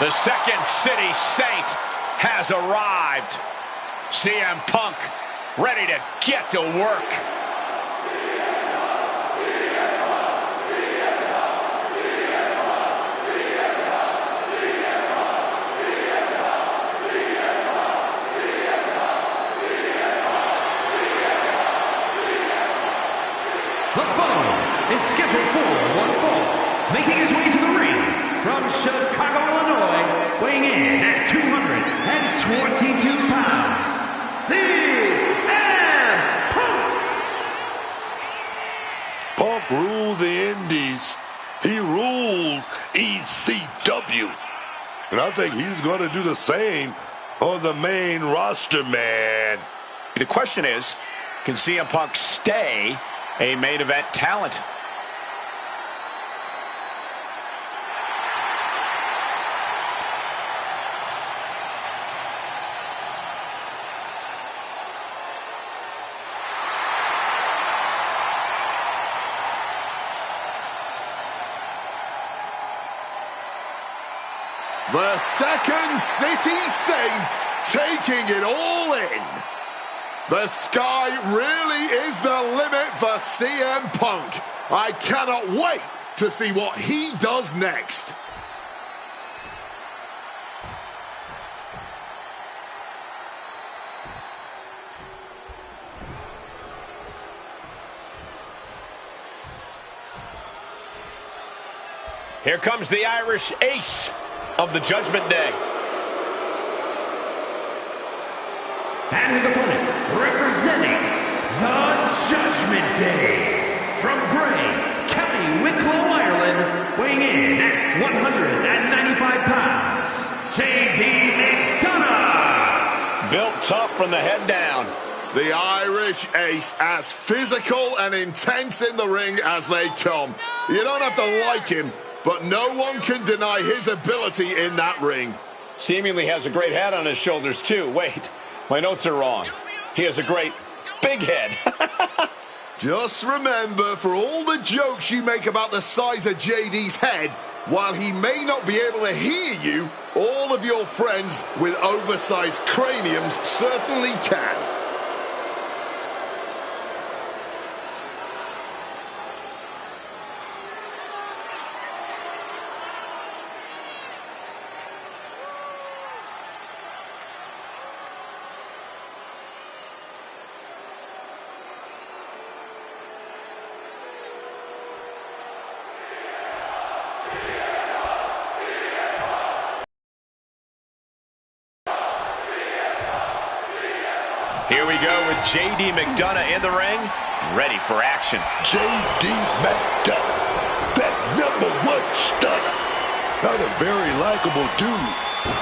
The Second City Saint has arrived. CM Punk ready to get to work. The following is scheduled for one fall, making his way to the ring from Chicago, Illinois, weighing in at 222 pounds, CM Punk! Punk ruled the Indies. He ruled ECW. And I think he's going to do the same on the main roster, man. The question is, can CM Punk stay a main event talent? The Second City Saint taking it all in. The sky really is the limit for CM Punk. I cannot wait to see what he does next. Here comes the Irish Ace of the Judgment Day. And his opponent, representing the Judgment Day, from Bray, County Wicklow, Ireland, weighing in at 195 pounds, JD McDonagh! Built tough from the head down. The Irish Ace, as physical and intense in the ring as they come. You don't have to like him, but no one can deny his ability in that ring. Seemingly has a great head on his shoulders, too. Wait, my notes are wrong. He has a great big head. Just remember, for all the jokes you make about the size of JD's head, while he may not be able to hear you, all of your friends with oversized craniums certainly can. Here we go with JD McDonagh in the ring, ready for action. JD McDonagh, that #1 stunner. Not a very likable dude,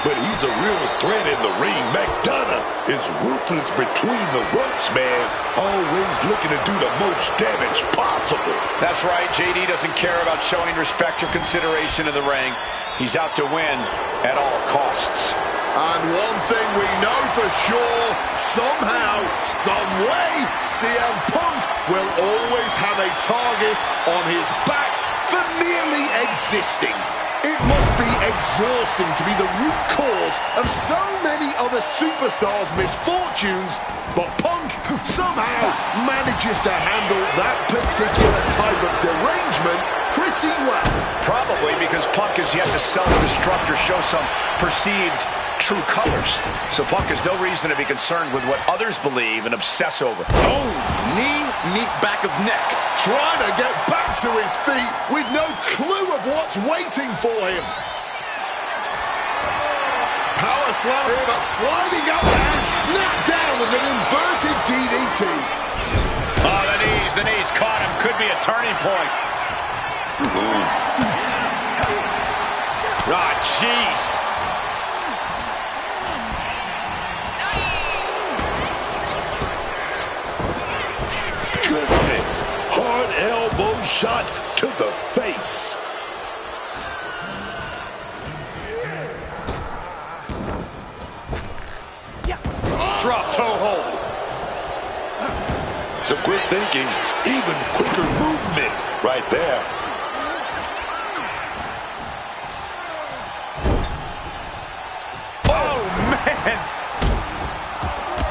but he's a real threat in the ring. McDonagh is ruthless between the ropes, man. Always looking to do the most damage possible. That's right, JD doesn't care about showing respect or consideration in the ring. He's out to win at all costs. And one thing we know for sure, somehow, some way, CM Punk will always have a target on his back for merely existing. It must be exhausting to be the root cause of so many other superstars' misfortunes, but Punk somehow manages to handle that particular type of derangement pretty well. Probably because Punk is yet to self-destruct or show some perceived true colors. So Punk has no reason to be concerned with what others believe and obsess over. Oh, knee, back of neck. Trying to get back to his feet with no clue of what's waiting for him. Power slam here, but sliding up and snap down with an inverted DDT. Oh, the knees caught him. Could be a turning point. Ah, jeez. Hard elbow shot to the face. Drop toe hold. Some quick thinking, even quicker movement right there. And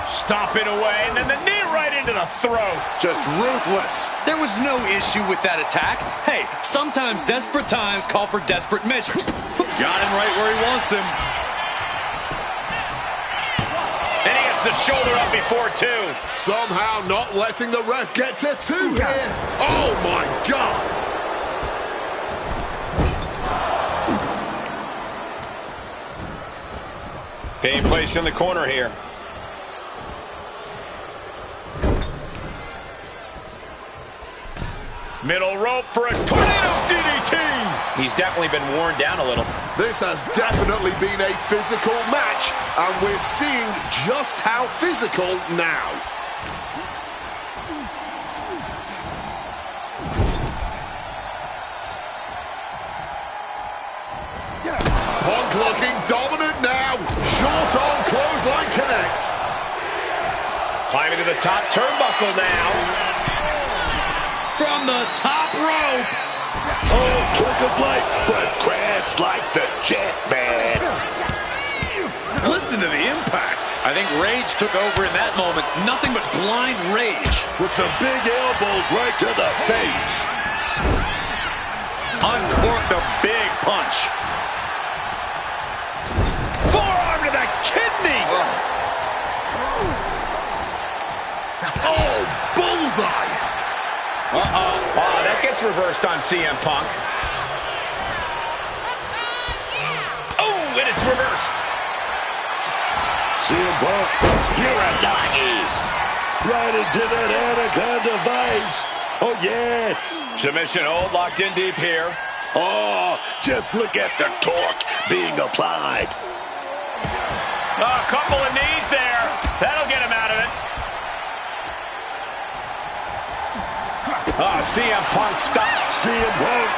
stop it away, and then the knee right into the throat. Just ruthless. There was no issue with that attack. Hey, sometimes desperate times call for desperate measures. Got him right where he wants him. And he gets the shoulder up before two. Somehow not letting the ref get to two here. Oh, my God. Being placed in the corner here. Middle rope for a tornado DDT. He's definitely been worn down a little. This has definitely been a physical match, and we're seeing just how physical now. Punk looking dominant now. Short arm clothesline connects. Climbing to the top turnbuckle now. From the top rope. Oh, took a flight, but crashed like the jet, man. Listen to the impact. I think rage took over in that moment. Nothing but blind rage. With some big elbows right to the face. Uncorked a big punch. Forearm to the kidney. Oh, bullseye. Oh, that gets reversed on CM Punk. Oh, and it's reversed. CM Punk, you're a doggy. Right into that anaconda vice. Oh, yes. Submission hold locked in deep here. Oh, just look at the torque being applied. A couple of knees there. That'll get him out of it. CM Punk stops. CM Punk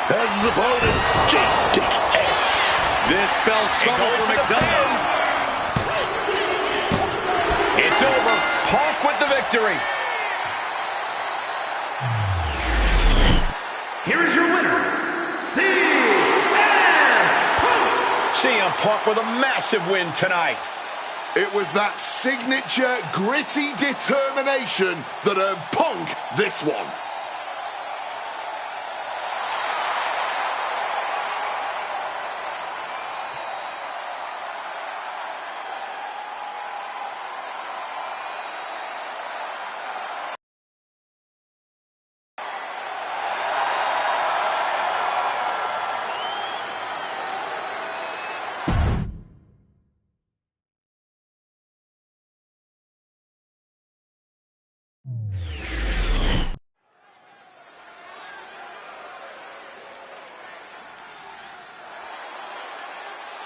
has his opponent, GTS. This spells trouble for McDonald. It's over. Punk with the victory. Here is your winner, CM Punk. CM Punk with a massive win tonight. It was that signature gritty determination that earned Punk this one.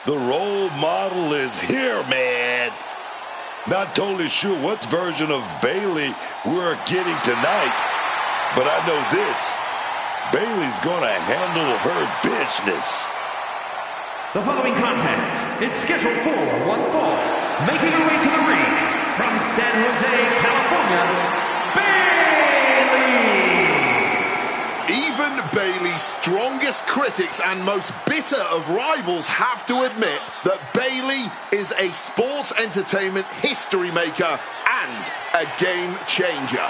The role model is here, man. Not totally sure what version of Bayley we're getting tonight, but I know this. Bayley's gonna handle her business. The following contest is scheduled for one fall. Making her way to the ring from San Jose, California, Bayley! Even Bayley's strongest critics and most bitter of rivals have to admit that Bayley is a sports entertainment history maker and a game changer.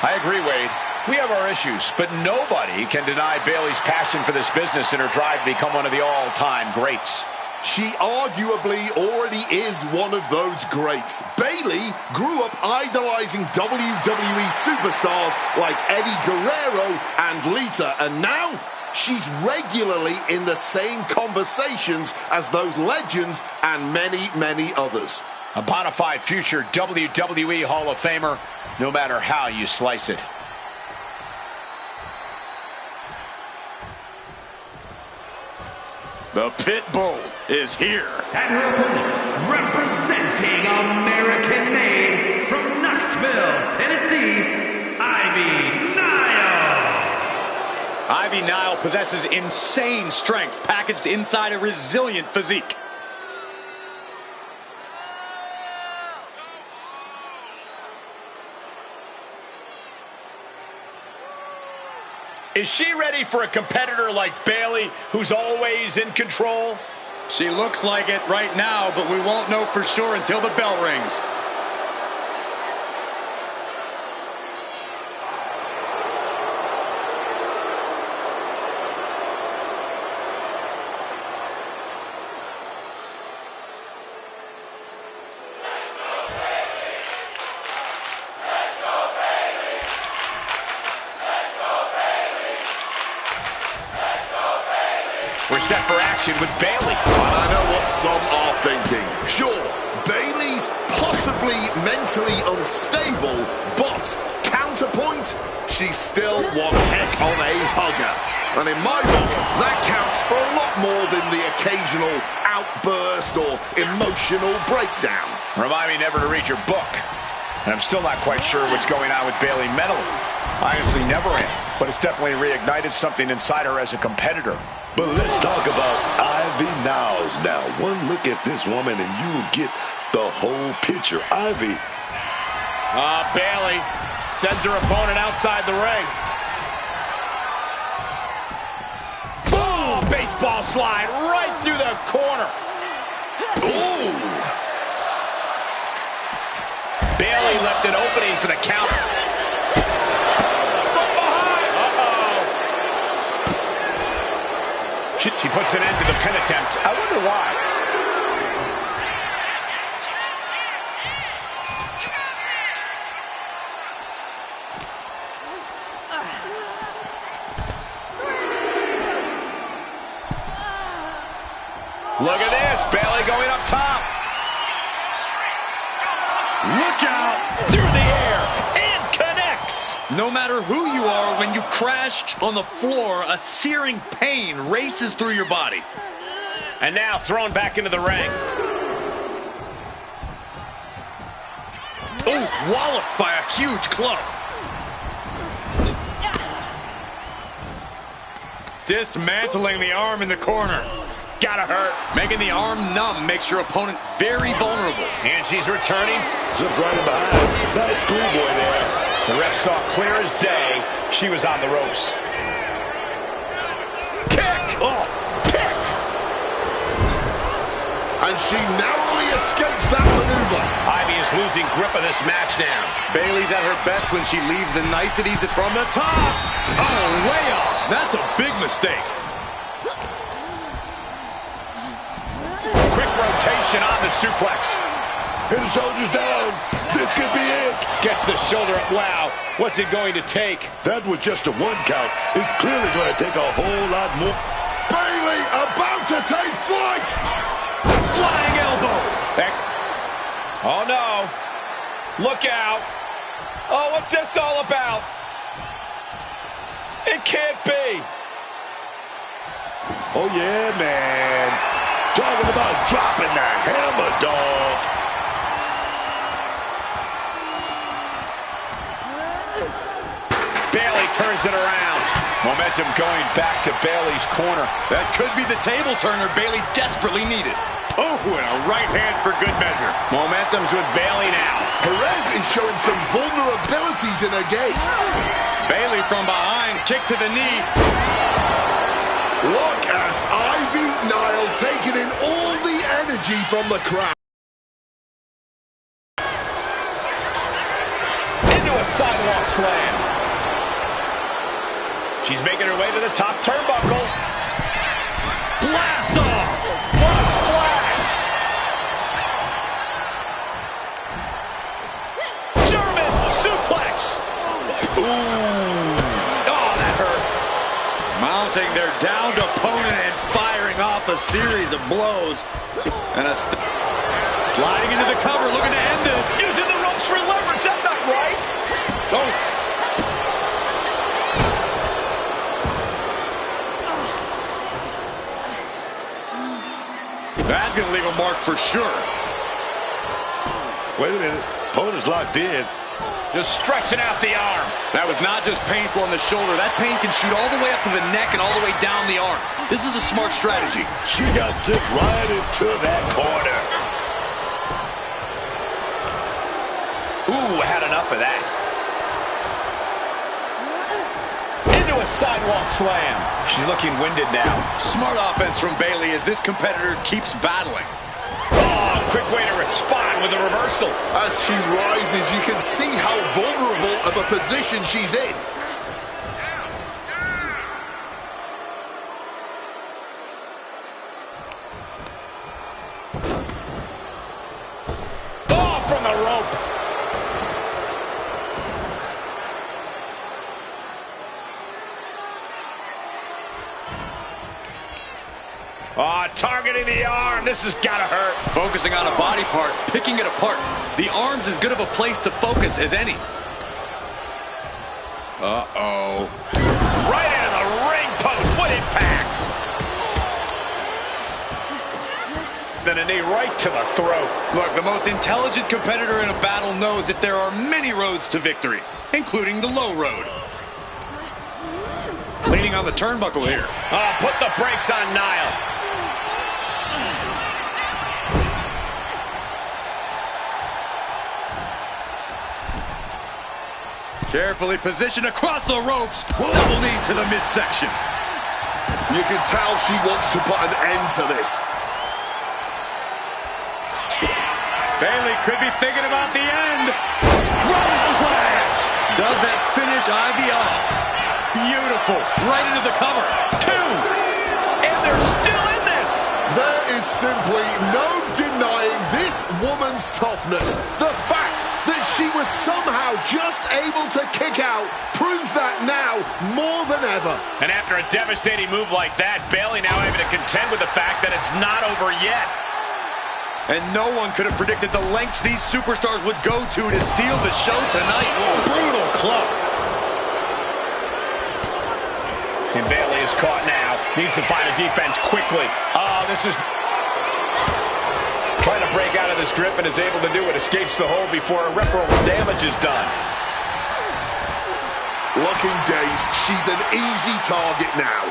I agree, Wade. We have our issues, but nobody can deny Bayley's passion for this business and her drive to become one of the all-time greats. She arguably already is one of those greats. Bayley grew up idolizing WWE superstars like Eddie Guerrero and Lita, and now she's regularly in the same conversations as those legends and many, many others. A bona fide future WWE Hall of Famer, no matter how you slice it. The Pit Bull is here. And her opponent, representing American-made from Knoxville, Tennessee, Ivy Nile. Ivy Nile possesses insane strength packaged inside a resilient physique. Is she ready for a competitor like Bayley, who's always in control? She looks like it right now, but we won't know for sure until the bell rings. We're set for action with Bayley. And I know what some are thinking. Sure, Bayley's possibly mentally unstable, but counterpoint, she's still one heck of a hugger. And in my book, that counts for a lot more than the occasional outburst or emotional breakdown. Remind me never to read your book. And I'm still not quite sure what's going on with Bayley mentally. I honestly never am, but it's definitely reignited something inside her as a competitor. But let's talk about Ivy Niles now. One look at this woman and you get the whole picture. Ivy. Bayley sends her opponent outside the ring. Boom! Baseball slide right through the corner. Ooh! Bayley left an opening for the counter. From behind! She puts an end to the pin attempt. I wonder why. Look at this, Bayley going up top. Look out! Through the air, and connects! No matter who you are, when you crashed on the floor, a searing pain races through your body. And now thrown back into the ring. Oh, walloped by a huge club. Dismantling the arm in the corner. Gotta hurt. Making the arm numb makes your opponent very vulnerable. And she's returning. Zips right in behind. Nice schoolboy there. The ref saw clear as day she was on the ropes. Kick! Oh, Kick! And she narrowly escapes that maneuver. Ivy is losing grip of this match now. Bayley's at her best when she leaves the niceties from the top. Oh, way off. That's a big mistake. Quick rotation on the suplex. And the shoulders down. This could be it. Gets the shoulder up. Wow, what's it going to take? That was just a one count. It's clearly going to take a whole lot more. Bayley about to take flight. Flying elbow. Oh, no. Look out. Oh, what's this all about? It can't be. Oh, yeah, man. Talking about dropping the hammer, dog. Bayley turns it around. Momentum going back to Bayley's corner. That could be the table turner Bayley desperately needed. Oh, and a right hand for good measure. Momentum's with Bayley now. Perez is showing some vulnerabilities in her game. Bayley from behind, kick to the knee. Look at Ivy Nile taking in all the energy from the crowd. Into a sidewalk slam. She's making her way to the top turnbuckle. Blast off! What a splash! German suplex! Ooh! Oh, that hurt. Mounting their downed opponent and firing off a series of blows. And sliding into the cover, looking to end this. Using the ropes for leverage, that's not right. Oh. That's going to leave a mark for sure. Wait a minute. Opponent's locked in. Just stretching out the arm. That was not just painful on the shoulder. That pain can shoot all the way up to the neck and all the way down the arm. This is a smart strategy. She got sent right into that corner. Ooh, had enough of that. Into a sidewalk slam. She's looking winded now. Smart offense from Bayley as this competitor keeps battling. Oh, quick way to respond with a reversal. As she rises, you can see how vulnerable of a position she's in. Oh, from the rope. Oh, targeting the arm. This has got to hurt. Focusing on a body part, picking it apart. The arm's as good of a place to focus as any. Uh-oh. Right into the ring post. What impact. Then a knee right to the throat. Look, the most intelligent competitor in a battle knows that there are many roads to victory, including the low road. Leaning on the turnbuckle here. Oh, put the brakes on Niall. Carefully positioned across the ropes. Double knees to the midsection. You can tell she wants to put an end to this. Bayley could be thinking about the end. Roman slams. Does that finish Ivy off? Beautiful. Right into the cover. 2. And they're still in this. There is simply no denying this woman's toughness. The fact that she was somehow just able to kick out proves that now more than ever. And after a devastating move like that, Bayley now able to contend with the fact that it's not over yet. And no one could have predicted the lengths these superstars would go to steal the show tonight. Brutal club. And Bayley is caught now. Needs to find a defense quickly. Oh, this is... Trying to break out of this grip and is able to do it. Escapes the hold before irreparable damage is done. Looking dazed. She's an easy target now.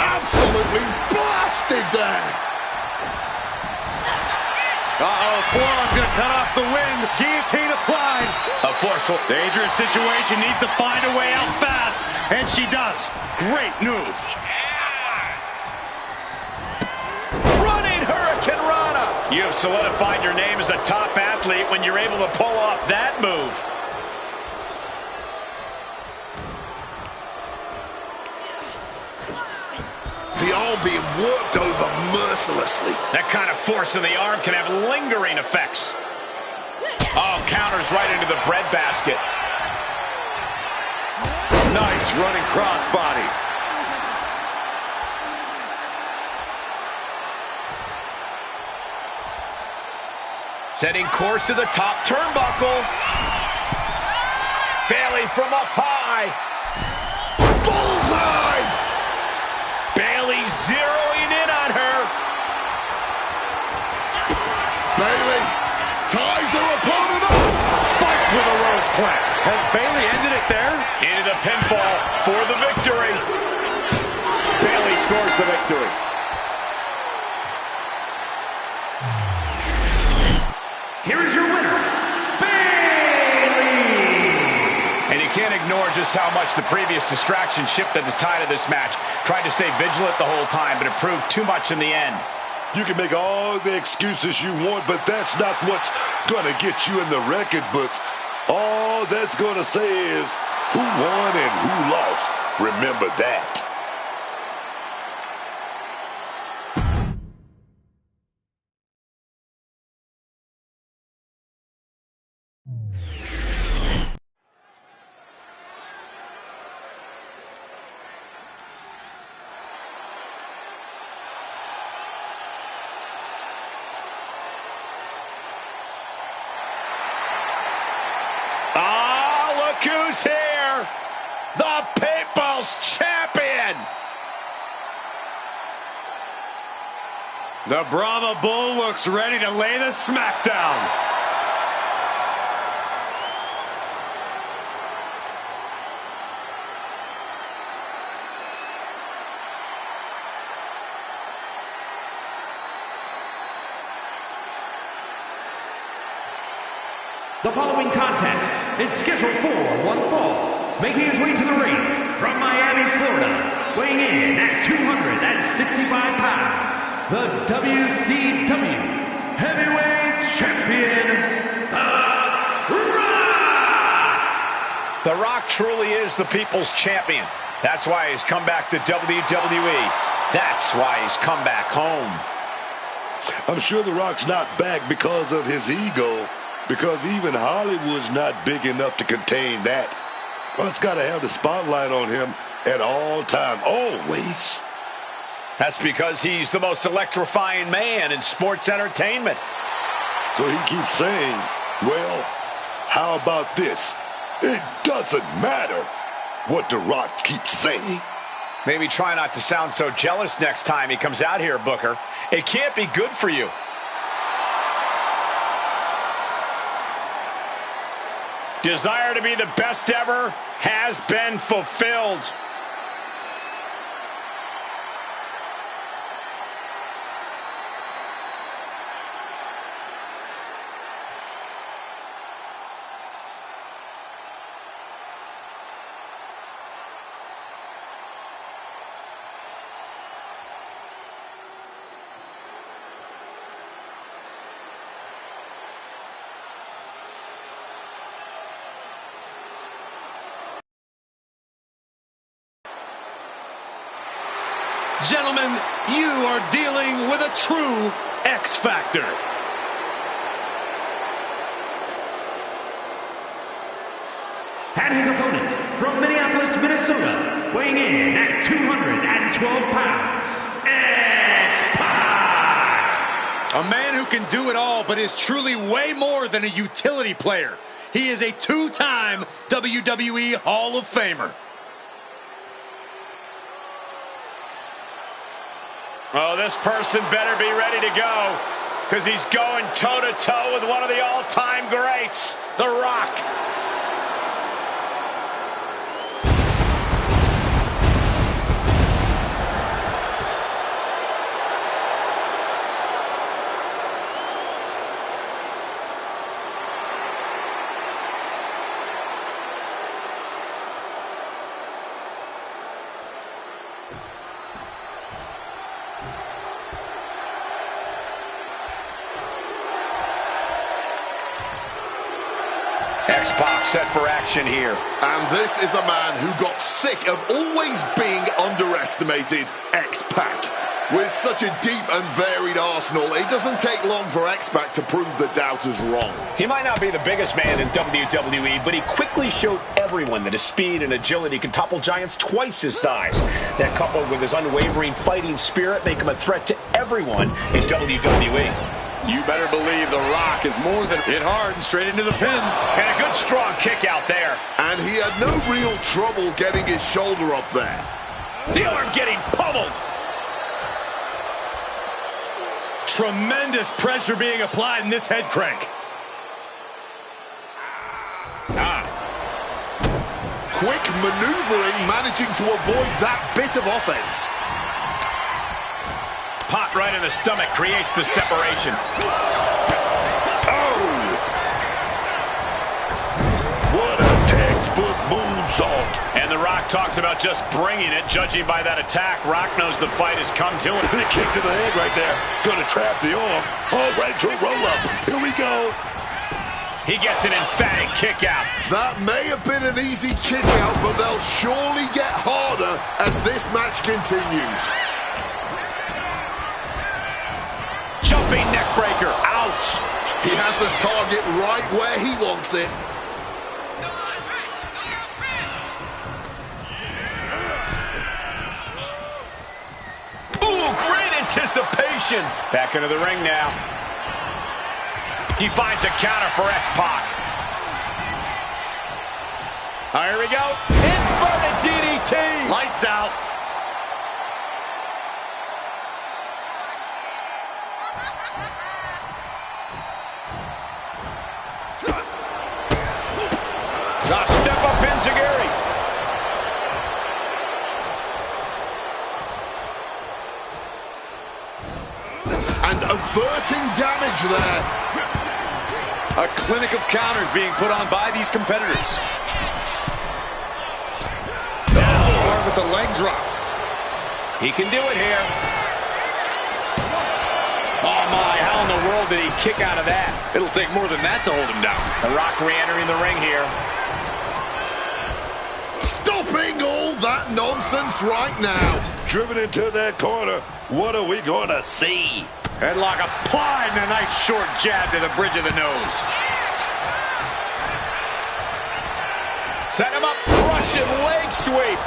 Absolutely blasted there. Uh-oh, forearm's gonna cut off the wind. Guillotine applied. A forceful... Dangerous situation, needs to find a way out fast. And she does. Great move. Running Hurricane Rana. You have solidified your name as a top athlete when you're able to pull off that move. The arm being worked over mercilessly. That kind of force in the arm can have lingering effects. Oh, counters right into the breadbasket. Nice running crossbody. Setting course to the top turnbuckle. Bayley from up high. Bullseye! Bayley zeroing in on her. Bayley ties her opponent up. Spiked with a rose plant. Has Bayley ended it there? Into the pinfall for the victory. Bayley scores the victory. Here is your winner, Bayley! And you can't ignore just how much the previous distraction shifted the tide of this match. Tried to stay vigilant the whole time, but it proved too much in the end. You can make all the excuses you want, but that's not what's going to get you in the record books. All that's going to say is who won and who lost. Remember that. Who's here? The People's Champion! The Brahma Bull looks ready to lay the smackdown. The following contest is scheduled for one fall, making his way to the ring from Miami, Florida, weighing in at 265 pounds, the WCW Heavyweight Champion, The Rock! The Rock truly is the people's champion. That's why he's come back to WWE. That's why he's come back home. I'm sure The Rock's not back because of his ego, because even Hollywood's not big enough to contain that. Well, it's got to have the spotlight on him at all times, always. That's because he's the most electrifying man in sports entertainment. So he keeps saying, well, how about this? It doesn't matter what The Rock keeps saying. Maybe try not to sound so jealous next time he comes out here, Booker. It can't be good for you. Desire to be the best ever has been fulfilled. Gentlemen, you are dealing with a true X Factor. And his opponent from Minneapolis, Minnesota, weighing in at 212 pounds, X-Pac! A man who can do it all, but is truly way more than a utility player. He is a two-time WWE Hall of Famer. Oh, this person better be ready to go, because he's going toe-to-toe with one of the all-time greats, The Rock. X-Pac set for action here. And this is a man who got sick of always being underestimated, X-Pac. With such a deep and varied arsenal, it doesn't take long for X-Pac to prove the doubters wrong. He might not be the biggest man in WWE, but he quickly showed everyone that his speed and agility can topple giants twice his size. That, coupled with his unwavering fighting spirit, make him a threat to everyone in WWE. You better believe The Rock is more than hit hard and straight into the pin. And a good strong kick out there. And he had no real trouble getting his shoulder up there. The arm getting pummeled. Tremendous pressure being applied in this head crank. Quick maneuvering, managing to avoid that bit of offense. Pot right in the stomach creates the separation. Oh! What a textbook moonsault. And The Rock talks about just bringing it. Judging by that attack, Rock knows the fight has come to him. The kick to the head right there. Gonna trap the arm. All right to a roll-up. Here we go. He gets an emphatic kick out. That may have been an easy kick out, but they'll surely get harder as this match continues. Jumping neck breaker. Ouch. He has the target right where he wants it. Ooh, great anticipation. Back into the ring now. He finds a counter for X-Pac. Here we go. Inverted DDT. Lights out. Step up Enziguri. And averting damage there. A clinic of counters being put on by these competitors. Now, with the leg drop. He can do it here. Oh my, how in the world did he kick out of that? It'll take more than that to hold him down. The Rock re-entering the ring here. Stopping all that nonsense right now. Driven into that corner. What are we going to see? Headlock applied and a nice short jab to the bridge of the nose. Set him up, Russian leg sweep.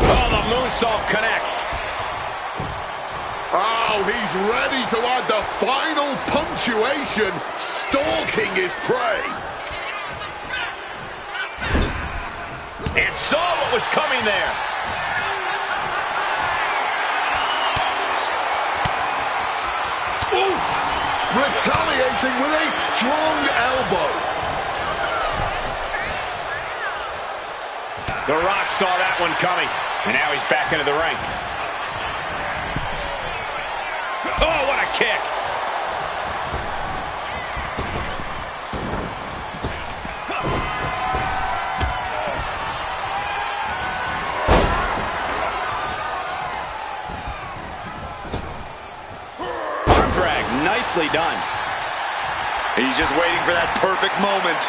Oh, the moonsault connects. Oh, he's ready to add the final punctuation, stalking his prey. And saw what was coming there. Oof! Retaliating with a strong elbow. The Rock saw that one coming, and now he's back into the ring. Oh, what a kick! Arm drag, nicely done. He's just waiting for that perfect moment.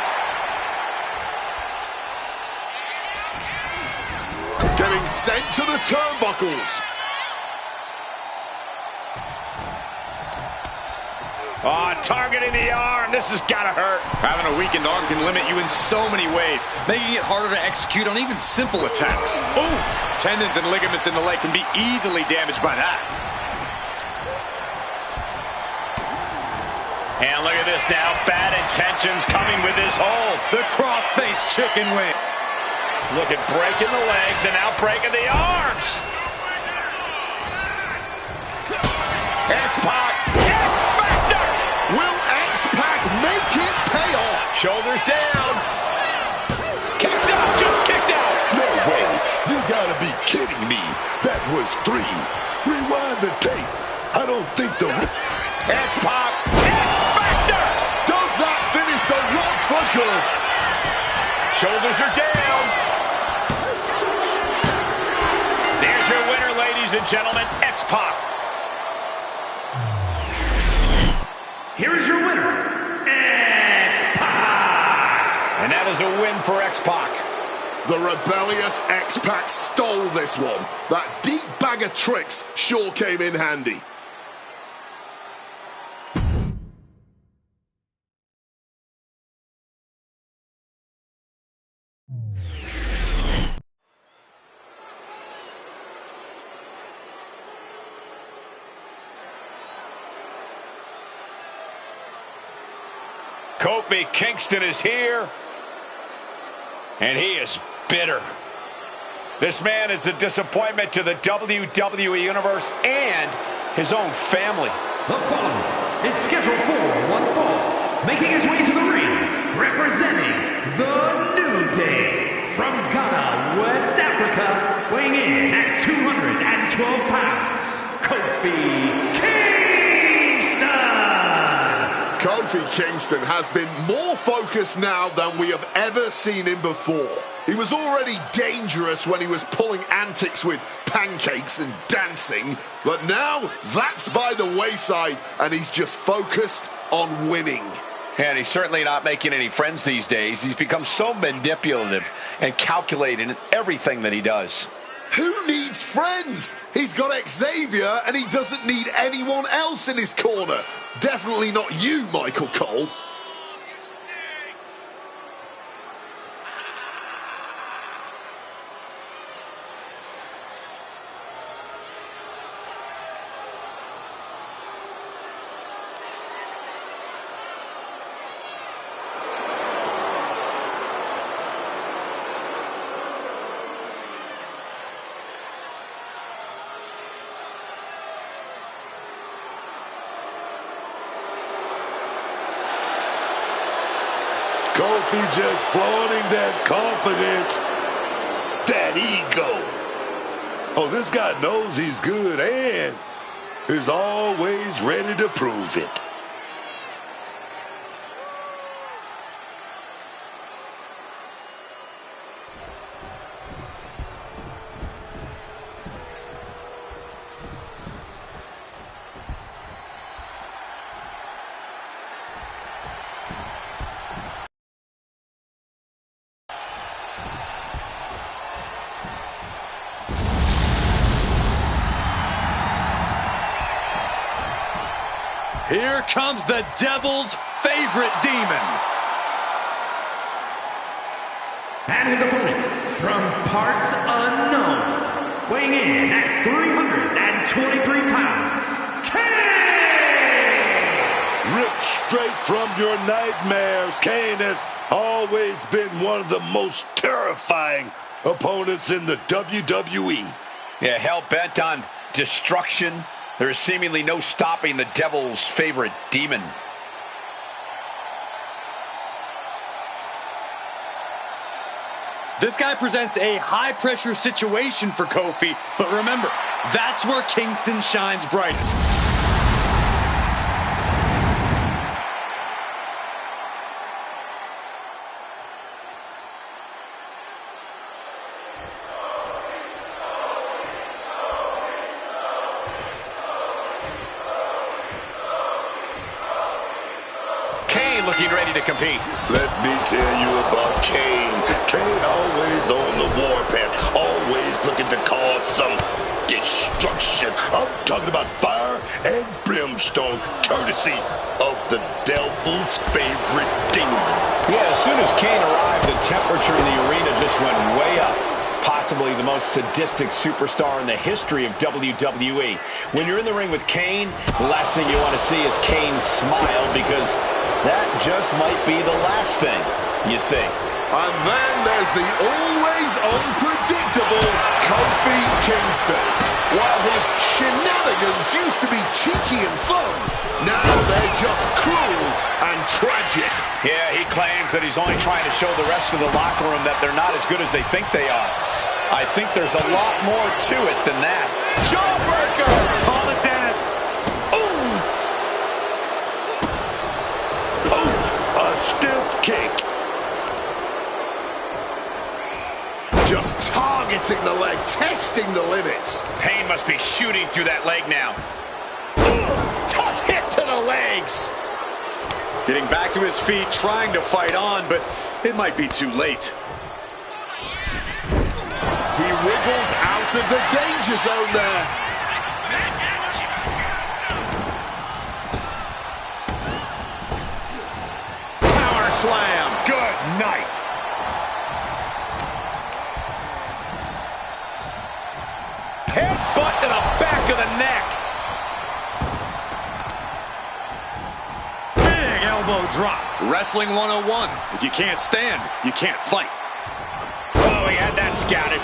Getting sent to the turnbuckles. Oh, targeting the arm. This has got to hurt. Having a weakened arm can limit you in so many ways, making it harder to execute on even simple attacks. Ooh, tendons and ligaments in the leg can be easily damaged by that. And look at this now. Bad intentions coming with his hold. The crossface chicken wing. Look at breaking the legs and now breaking the arms. X-Pac. X-Factor. Will X-Pac make it pay off? Shoulders down. Kicks out. Just kicked out. No way. You gotta be kidding me. That was 3. Rewind the tape. I don't think the... X-Pac. X-Factor. Does that finish the Rock for good? Shoulders are down. There's your winner, ladies and gentlemen, X-Pac. Here is your winner, X-Pac. And that is a win for X-Pac. The rebellious X-Pac stole this one. That deep bag of tricks sure came in handy. Kofi Kingston is here, and he is bitter. This man is a disappointment to the WWE Universe and his own family. The following is scheduled for one fall, making his way to the ring, representing the New Day from Ghana, West Africa, weighing in at 212 pounds, Kofi Kofi Kingston has been more focused now than we have ever seen him before. He was already dangerous when he was pulling antics with pancakes and dancing, but now that's by the wayside and he's just focused on winning. And he's certainly not making any friends these days. He's become so manipulative and calculating in everything that he does. Who needs friends? He's got Xavier and he doesn't need anyone else in his corner. Definitely not you, Michael Cole. Kofi just flaunting that confidence, that ego. Oh, this guy knows he's good, and is always ready to prove it. Here comes the Devil's favorite demon. And his opponent, from parts unknown, weighing in at 323 pounds, Kane! Ripped straight from your nightmares, Kane has always been one of the most terrifying opponents in the WWE. Yeah, hell-bent on destruction. There is seemingly no stopping the Devil's favorite demon. This guy presents a high-pressure situation for Kofi, but remember, that's where Kingston shines brightest. Looking ready to compete. Let me tell you about Kane. Kane always on the warpath, always looking to cause some destruction. I'm talking about fire and brimstone, courtesy of the Devil's favorite demon. Yeah, as soon as Kane arrived, the temperature in the arena just went way up. Possibly the most sadistic superstar in the history of WWE. When you're in the ring with Kane, the last thing you want to see is Kane smile, because that just might be the last thing you see. And then there's the always unpredictable Kofi Kingston. While his shenanigans used to be cheeky and fun, now they're just cruel and tragic. Yeah, he claims that he's only trying to show the rest of the locker room that they're not as good as they think they are. I think there's a lot more to it than that. Jawbreaker! Call it Dennis. A stiff kick. Just targeting the leg, testing the limits. Pain must be shooting through that leg now. Tough hit to the legs. Getting back to his feet, trying to fight on, but it might be too late. He wriggles out of the danger zone there. Power slam. Good night. Headbutt to the back of the neck. Big elbow drop. Wrestling 101. If you can't stand, you can't fight. Oh, he had that scouted.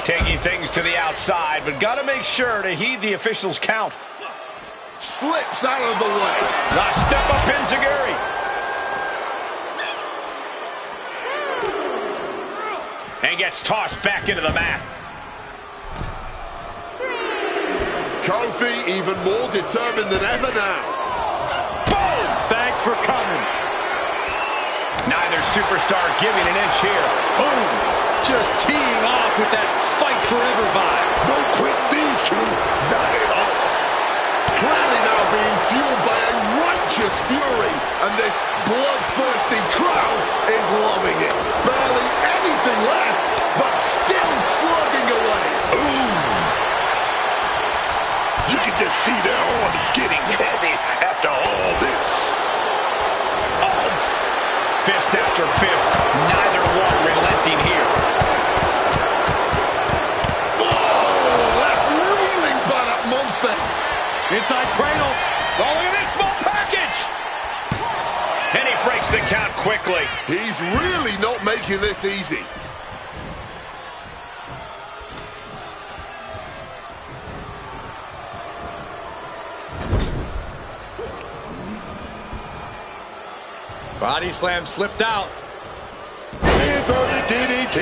Taking things to the outside, but got to make sure to heed the official's count. Slips out of the way. A step up enziguri. And gets tossed back into the mat. Kofi even more determined than ever now. Boom! Thanks for coming. Neither superstar giving an inch here. Boom! Just teeing off with that fight forever vibe. No quick these two, not at all. Clearly now being fueled by a righteous fury, and this bloodthirsty crowd is loving it. Barely anything left, but still slugging away. Ooh. You can just see their arms getting heavy after all this. Oh. Fist after fist, neither one relenting here. Oh, left reeling by that monster. Inside cradle. Oh, look at this small package. And he breaks the count quickly. He's really not making this easy. Body slam slipped out. Inverted DDT.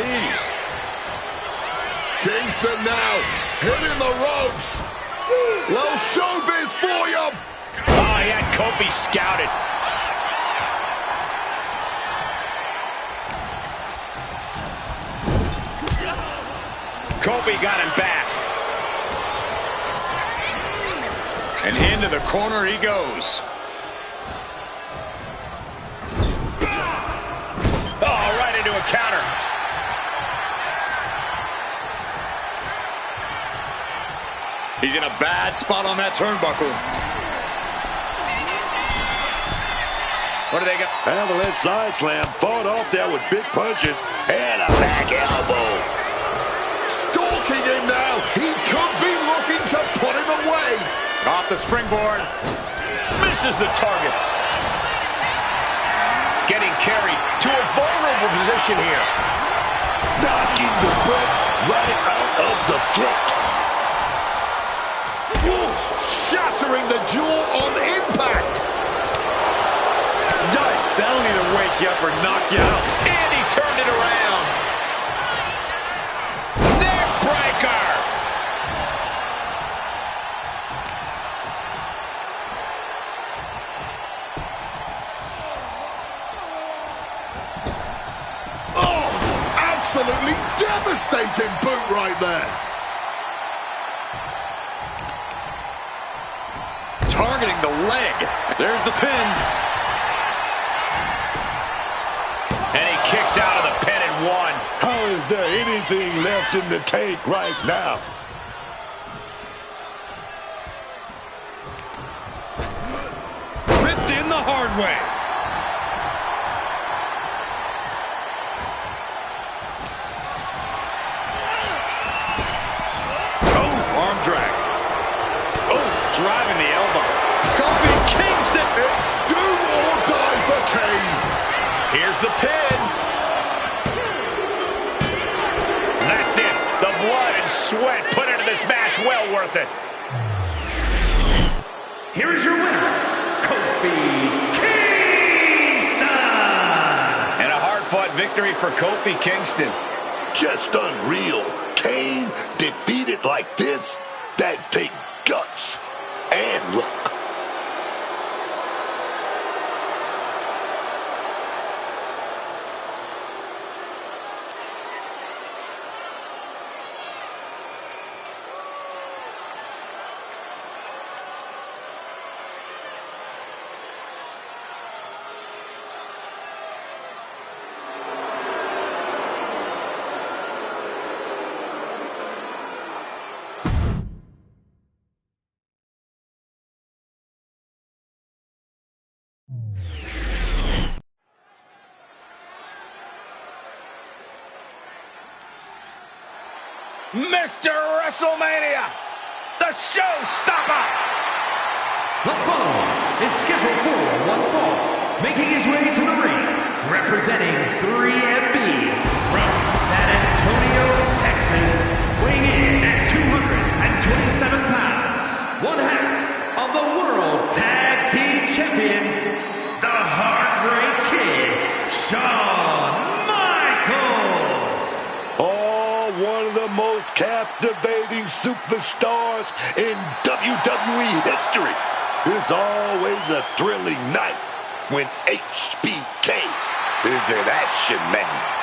Kingston now Hitting the ropes. Well, showbiz for you. Oh, he had Kofi scouted. Kofi got him back. And into the corner he goes. Oh, right into a counter. He's in a bad spot on that turnbuckle. What do they got? Avalanche side slam, fought off there with big punches and a back elbow. Stalking him now. He could be looking to put him away. Off the springboard. Misses the target. Getting carried to a vulnerable position here. Knocking the breath right out of the throat. Wolf shattering the jaw on impact. Yikes, that'll either wake you up or knock you out. And he turned it around. Neck breaker. Oh, absolutely devastating boot right there. Targeting the leg. There's the pin. And he kicks out of the pin and one. How is there anything left in the tank right now? Ripped in the hard way. Oh, arm drag. Oh, driving the elbow. Kofi Kingston. It's do or die for Kane. Here's the pin. That's it. The blood and sweat put into this match. Well worth it. Here is your winner, Kofi Kingston! And a hard-fought victory for Kofi Kingston. Just unreal. Kane defeated like this, that take guts and luck. Mr. WrestleMania, the showstopper. The following is scheduled for one fall, making his way to the ring, representing 3MB from San Antonio, Texas, weighing in at 227 pounds, one half of the World Tag Team Champions, the Heartbreak Kid, Shawn Michaels. One of the most captivating superstars in WWE history. It's always a thrilling night when HBK is in action, man.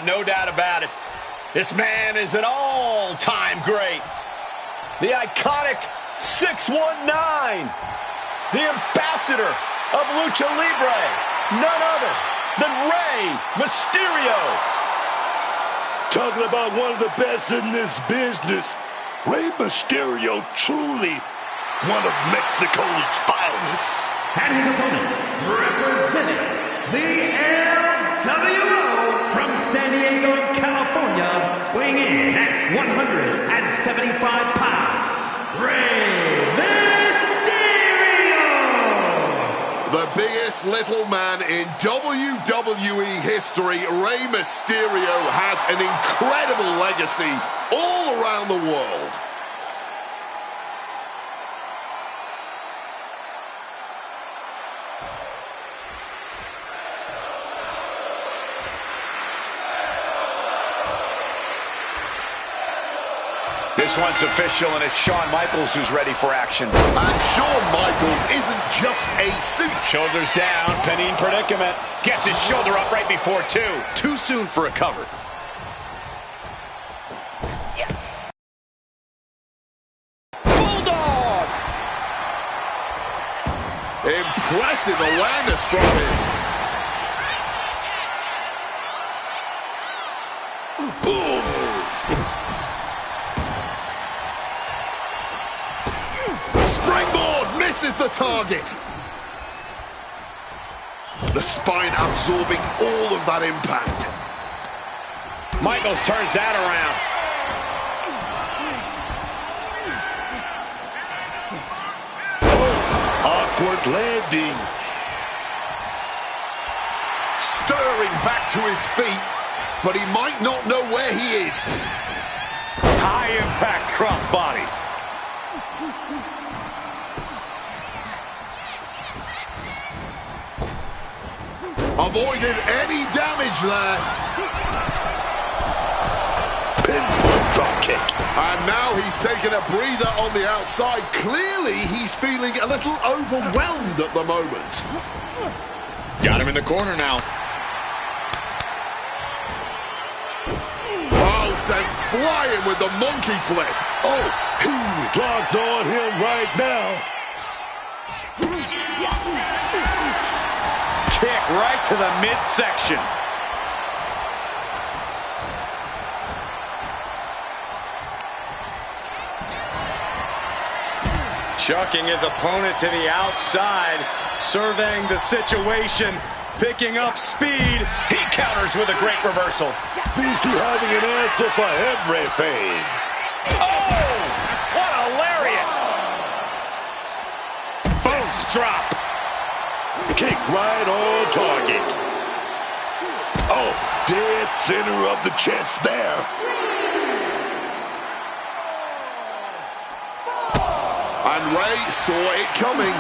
No doubt about it. This man is an all-time great. The iconic 619. The ambassador of Lucha Libre. None other than Rey Mysterio. Talking about one of the best in this business. Rey Mysterio, truly one of Mexico's finest. And his opponent, representing the SWO from San Diego, California, weighing in at 175 pounds, Rey Mysterio! The biggest little man in WWE history, Rey Mysterio, has an incredible legacy all around the world. This one's official, and it's Shawn Michaels who's ready for action. And Shawn Michaels isn't just a suit. Shoulders down, pinning predicament. Gets his shoulder up right before two. Too soon for a cover. Bulldog! Impressive awareness from him. Boom! Springboard misses the target. The spine absorbing all of that impact. Michaels turns that around. Awkward landing. Stirring back to his feet, but he might not know where he is. High impact crossbody. Avoided any damage there. Pinpoint drop kick. And now he's taking a breather on the outside. Clearly, he's feeling a little overwhelmed at the moment. Got him in the corner now. Oh, sent flying with the monkey flip. Oh, he's locked on him right now. Kick right to the midsection. Chucking his opponent to the outside, surveying the situation, picking up speed. He counters with a great reversal. These two having an answer for everything. Oh! What a lariat! Fist drop. Kick right on target. Oh, dead center of the chest there. And Rey saw it coming.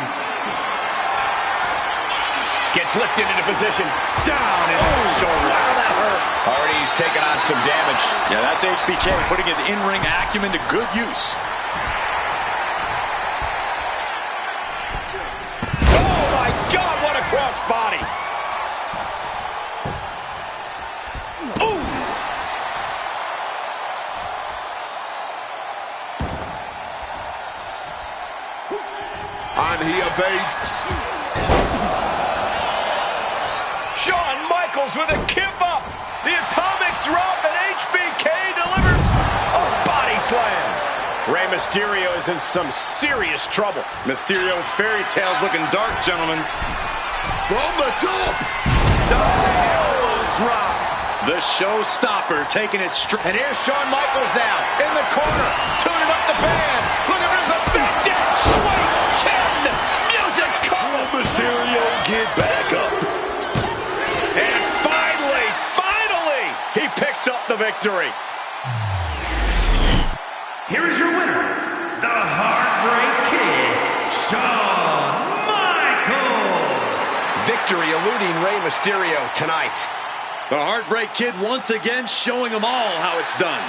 Gets lifted into position. Down in the shoulder. Wow, that hurt. Already he's taken on some damage. Yeah, that's HBK putting his in-ring acumen to good use. Oh my God, what a crossbody. Ooh. And he evades. Shawn Michaels with a kip up. The atomic drop, and HBK delivers a body slam. Rey Mysterio is in some serious trouble. Mysterio's fairy tale's looking dark, gentlemen. From the top. The elbow drop. The showstopper taking it straight. And here's Shawn Michaels now in the corner, tuning up the band. Look at this, a big dead swing, chin, music. Come on, Mysterio, get back up. And finally, he picks up the victory. Here is your winner, the Heartbreak Kid, Shawn Michaels. Victory eluding Rey Mysterio tonight. The Heartbreak Kid once again showing them all how it's done.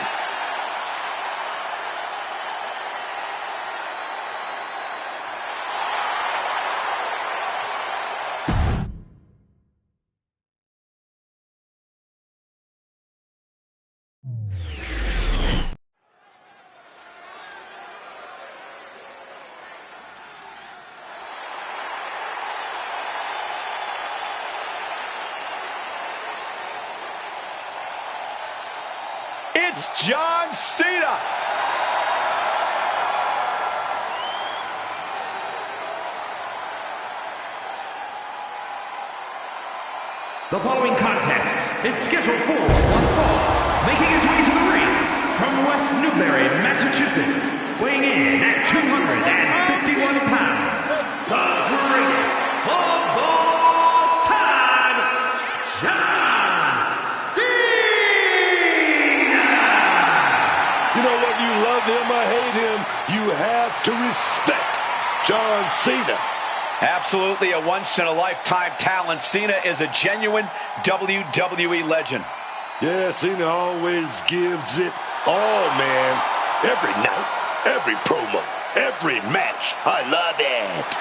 It's John Cena. The following contest is scheduled for one fall. Making his way to the ring from West Newbury, Massachusetts, weighing in at 251 pounds, the greatest of all time, John Cena! You know what? You love him or hate him, you have to respect John Cena. Absolutely a once-in-a-lifetime talent. Cena is a genuine WWE legend. Yeah, Cena always gives it all, man. Every night, every promo, every match. I love it.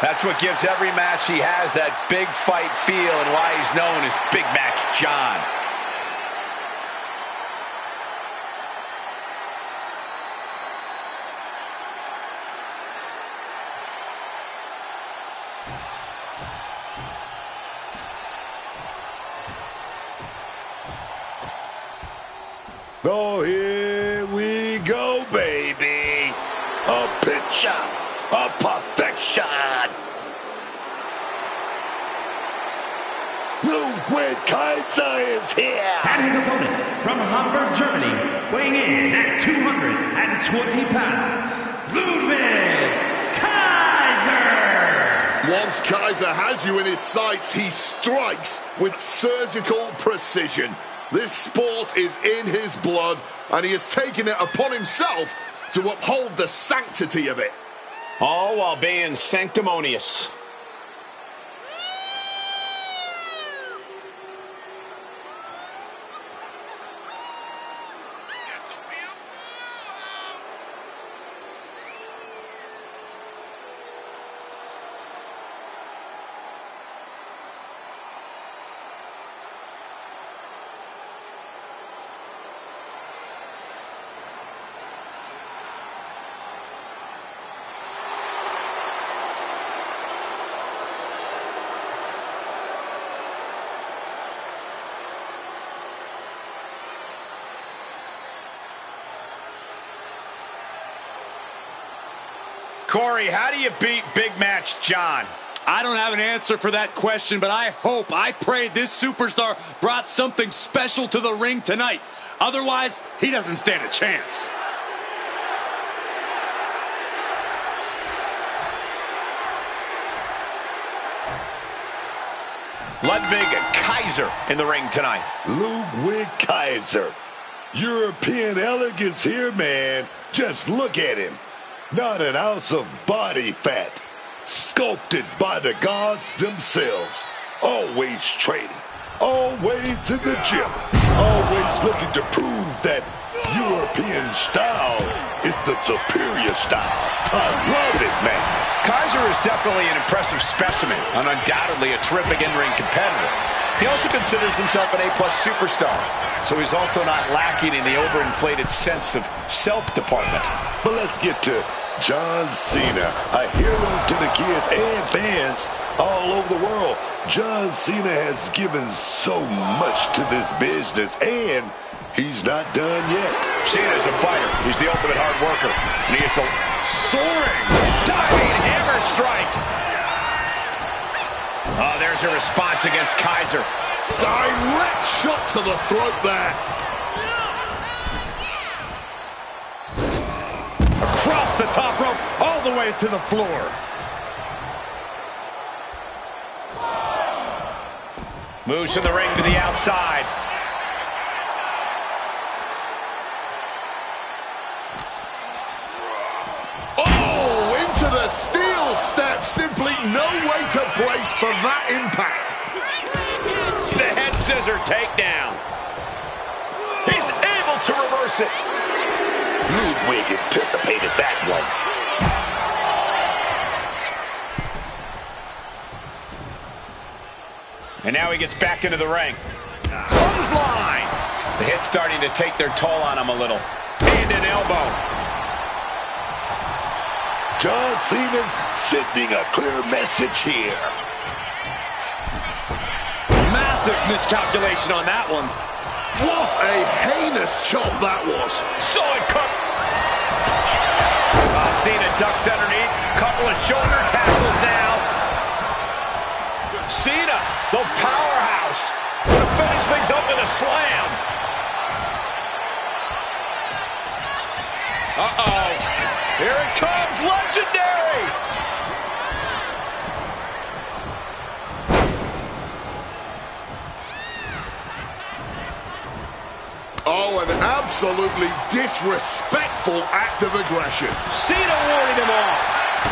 That's what gives every match he has that big fight feel and why he's known as Big Match John. Oh, here we go, baby. A picture of perfection. Ludwig Kaiser is here. And his opponent from Hamburg, Germany, weighing in at 220 pounds, Ludwig Kaiser! Once Kaiser has you in his sights, he strikes with surgical precision. This sport is in his blood, and he has taken it upon himself to uphold the sanctity of it. All while being sanctimonious. Corey, how do you beat Big Match John? I don't have an answer for that question, but I pray this superstar brought something special to the ring tonight. Otherwise, he doesn't stand a chance. Ludwig Kaiser in the ring tonight. Ludwig Kaiser. European elegance here, man. Just look at him. Not an ounce of body fat. Sculpted by the gods themselves. Always training. Always in the gym. Always looking to prove that European style is the superior style. I love it, man. Kaiser is definitely an impressive specimen, and undoubtedly a terrific in-ring competitor. He also considers himself an A-plus superstar, so he's also not lacking in the overinflated sense of self-department. But let's get to John Cena, a hero to the kids and fans all over the world. John Cena has given so much to this business, and he's not done yet. Cena's a fighter. He's the ultimate hard worker, and he is the soaring, diving hammer strike. Oh, there's a response against Kaiser. Direct shot to the throat there. Across the top rope, all the way to the floor. Moves from the ring to the outside. Oh, into the steel step. Simply no way to brace for that impact. The head scissor takedown. He's able to reverse it. Ludwig anticipated that one. And now he gets back into the ring. Clothesline. The hit's starting to take their toll on him a little. Hand and elbow. John Cena's sending a clear message here. Massive miscalculation on that one. What a heinous chop that was. Saw it cut. Cena ducks underneath. Couple of shoulder tackles now. Cena, the powerhouse, things up with a slam. Uh-oh. Here it comes, legendary. Oh, an absolutely disrespectful act of aggression. Cena warding him off.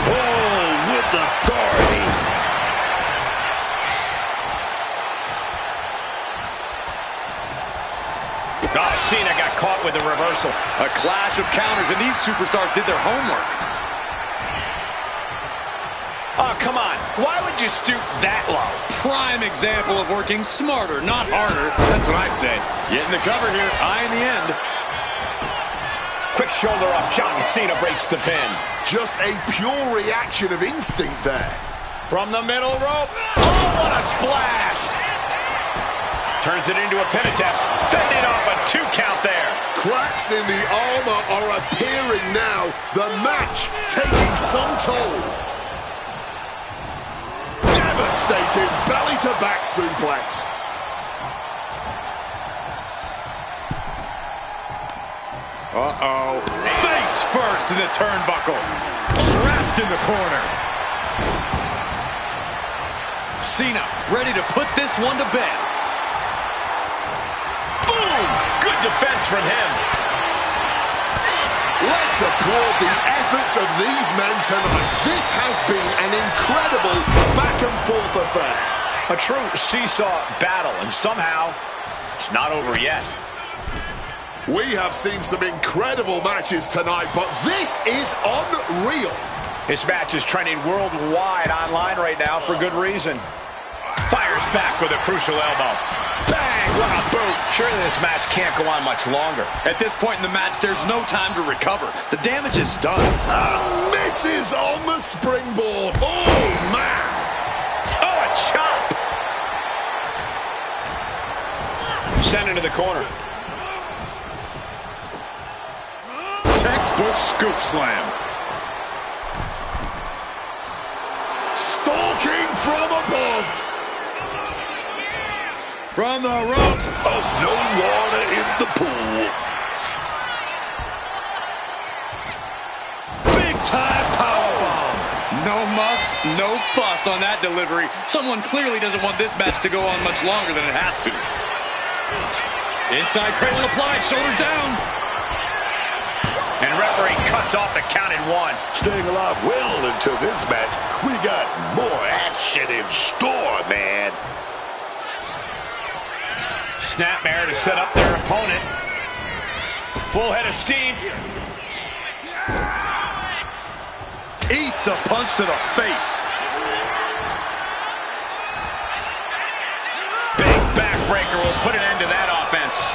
Oh, with authority. Oh, Cena got caught with the reversal. A clash of counters, and these superstars did their homework. Oh, come on. Why would you stoop that low? Prime example of working smarter, not harder. That's what I say. Getting the cover here, eye in the end. Quick shoulder up. John Cena breaks the pin. Just a pure reaction of instinct there. From the middle rope. Oh, what a splash. Turns it into a pin attempt. Fending off a 2 count there. Cracks in the armor are appearing now. The match taking some toll. Devastating belly-to-back suplex. Uh-oh. Face first in the turnbuckle. Trapped in the corner. Cena ready to put this one to bed. Boom! Good defense from him. Let's applaud the efforts of these men tonight. This has been an incredible back-and-forth affair. A true seesaw battle, and somehow it's not over yet. We have seen some incredible matches tonight, but this is unreal. This match is trending worldwide online right now for good reason. Fires back with a crucial elbow. Bang! What a boot. Surely this match can't go on much longer. At this point in the match, there's no time to recover. The damage is done. And misses on the springboard. Oh, man. Oh, a chop. Sent into the corner. Textbook scoop slam. Stalking from above. From the ropes. Oh, no water in the pool. Big time powerbomb. No muffs, no fuss on that delivery. Someone clearly doesn't want this match to go on much longer than it has to. Inside cradle applied, shoulders down. And referee cuts off the count at 1. Staying alive well into this match. We got more action in store, man. Snapmare to set up their opponent. Full head of steam. Eats a punch to the face. Big backbreaker will put an end to that offense.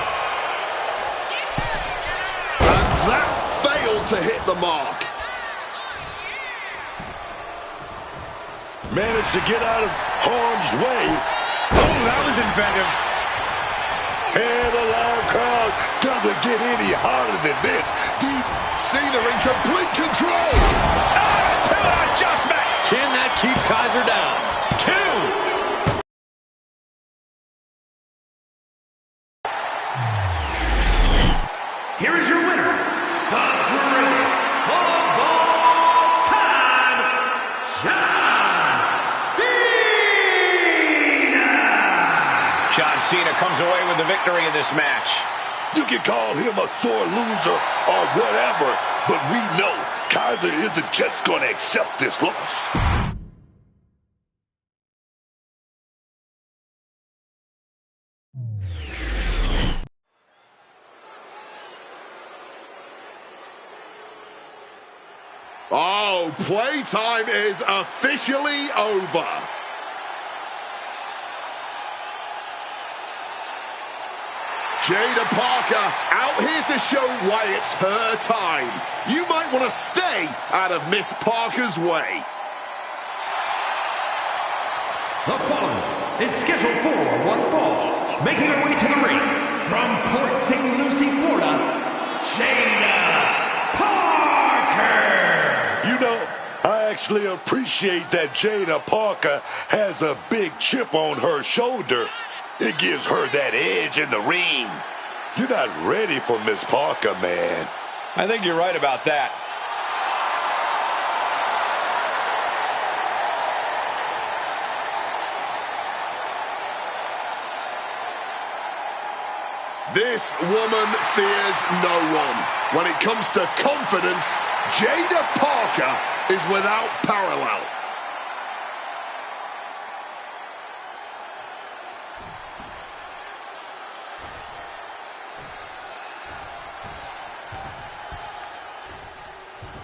And that failed to hit the mark. Managed to get out of harm's way. Oh, that was inventive. And the loud crowd doesn't get any harder than this. Deep Cena in complete control. Attitude adjustment. Can that keep Kaiser down? 2. Here is your winner, the greatest of all time, John Cena! John Cena comes away with the victory in this match. You can call him a sore loser or whatever, but we know Kaiser isn't just going to accept this loss. Oh, playtime is officially over. Jada Parker out here to show why it's her time. You might want to stay out of Miss Parker's way. The following is scheduled for one fall. Making her way to the ring from Port St. Lucie, Florida, Jada Parker! You know, I actually appreciate that Jada Parker has a big chip on her shoulder. It gives her that edge in the ring. You're not ready for Miss Parker, man. I think you're right about that. This woman fears no one. When it comes to confidence, Jada Parker is without parallel.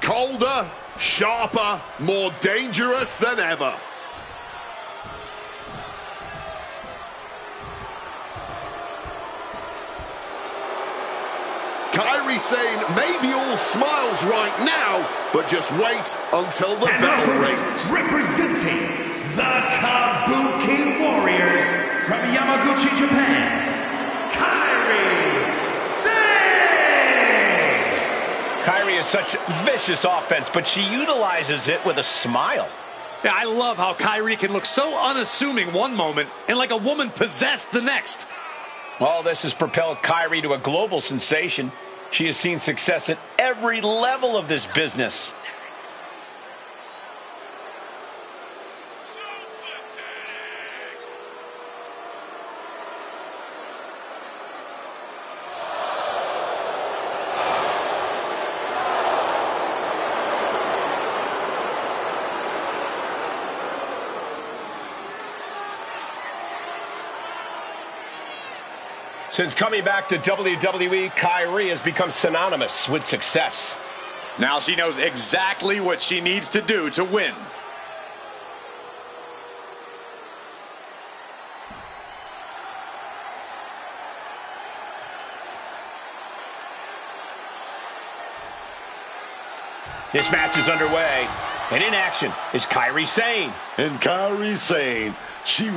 Colder, sharper, more dangerous than ever. Kairi Sane may be all smiles right now, but just wait until the bell rings. Representing the Kabuki Warriors from Yamaguchi, Japan, Kairi Sane! Kairi is such vicious offense, but she utilizes it with a smile. Yeah, I love how Kairi can look so unassuming one moment and like a woman possessed the next. All this has propelled Kairi to a global sensation. She has seen success at every level of this business. Since coming back to WWE, Kairi has become synonymous with success. Now she knows exactly what she needs to do to win. This match is underway, and in action is Kairi Sane. And Kairi Sane, she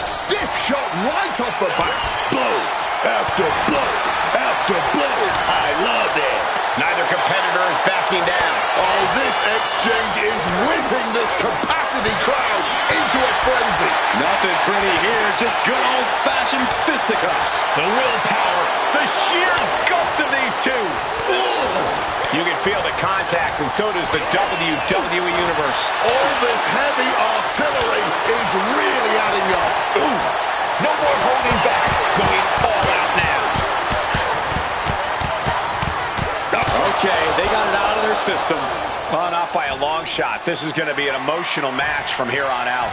Stiff shot right off the bat. blow after blow after blow. I love it. Neither competitor is backing down. Oh, this exchange is whipping this capacity crowd into a frenzy. Nothing pretty here, just good old-fashioned fisticuffs. The willpower, the sheer guts of these two. You can feel the contact, and so does the WWE Universe. All this heavy artillery is really adding up. Ooh, no more holding back. Going all out now. Okay, they got it out of their system. Oh, not by a long shot. This is going to be an emotional match from here on out.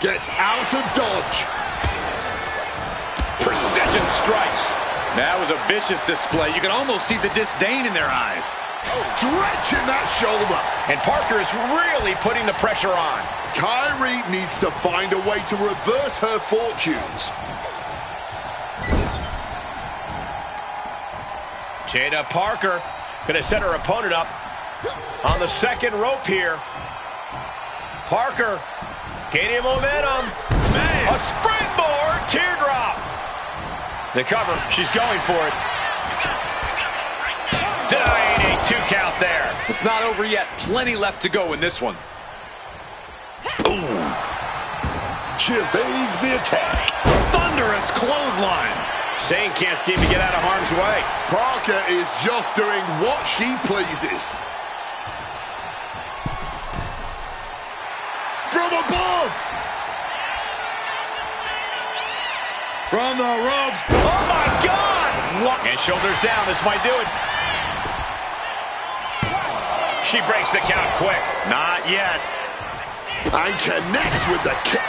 Gets out of dodge. Precision strikes. That was a vicious display. You can almost see the disdain in their eyes. Stretching that shoulder. And Parker is really putting the pressure on. Kairi needs to find a way to reverse her fortunes. Jada Parker going to set her opponent up on the second rope here. Parker gaining momentum. Man. A springboard teardrop. The cover. She's going for it. Denying a 2 count there. It's not over yet. Plenty left to go in this one. Ooh. She evades the attack. Thunderous clothesline. Sane can't seem to get out of harm's way. Parker is just doing what she pleases. From above. From the ropes. Oh, my God! And shoulders down. This might do it. She breaks the count quick. Not yet. And connects with the kick.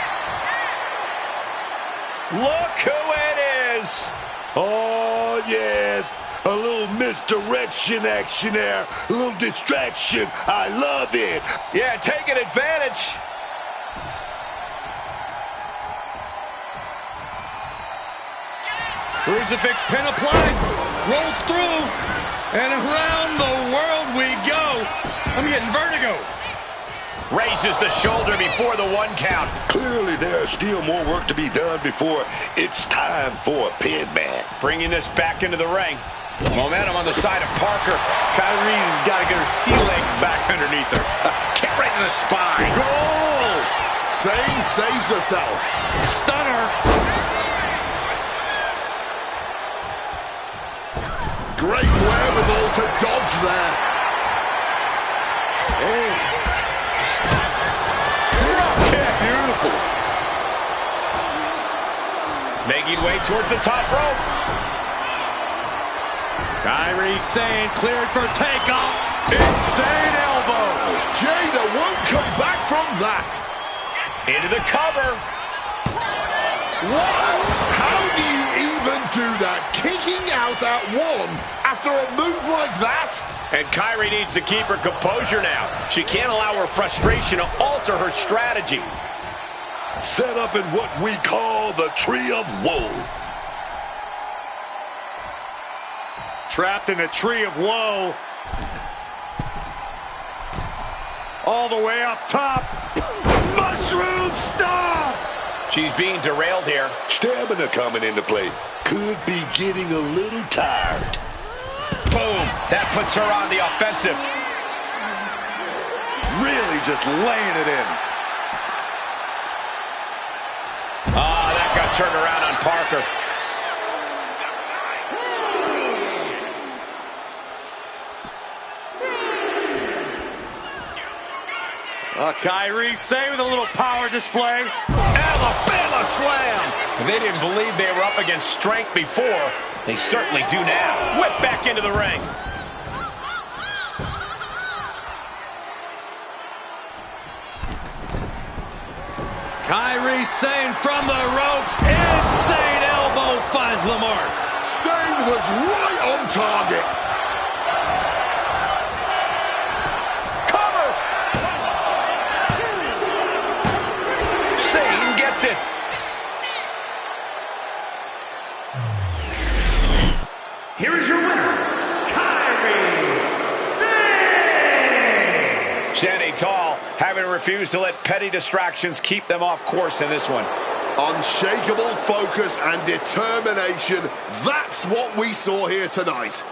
Look who it is. Oh, yes. A little misdirection action there. A little distraction. I love it. Yeah, taking advantage. Crucifix pin applied. Rolls through. And around the world we go. I'm getting vertigo. Raises the shoulder before the 1 count. Clearly, there's still more work to be done before it's time for a pin, man. Bringing this back into the ring. Momentum on the side of Parker. Kyrie's got to get her sea legs back underneath her. Kick right to the spine. Goal! Sane saves herself. Stunner! Great wherewithal to dodge there. Oh. Drop kick. Beautiful. Making way towards the top rope. Kairi Sane cleared for takeoff. Insane elbow. Jada won't come back from that. Into the cover. What? How do you even do that? Kicking out at one after a move like that? And Kairi needs to keep her composure now. She can't allow her frustration to alter her strategy. Set up in what we call the Tree of Woe. Trapped in the Tree of Woe. All the way up top. Mushroom stop! She's being derailed here. Stamina coming into play. Could be getting a little tired. Boom. That puts her on the offensive. Really just laying it in. Ah, that got turned around on Parker. Kairi Sane with a little power display. Alabama slam. If they didn't believe they were up against strength before, they certainly do now. Whip back into the ring. Kairi Sane from the ropes. Insane elbow finds the mark. Sane was right on target. Cover. Sane gets it. Here is your winner, Kairi Sane! Standing tall, having refused to let petty distractions keep them off course in this one. Unshakable focus and determination. That's what we saw here tonight.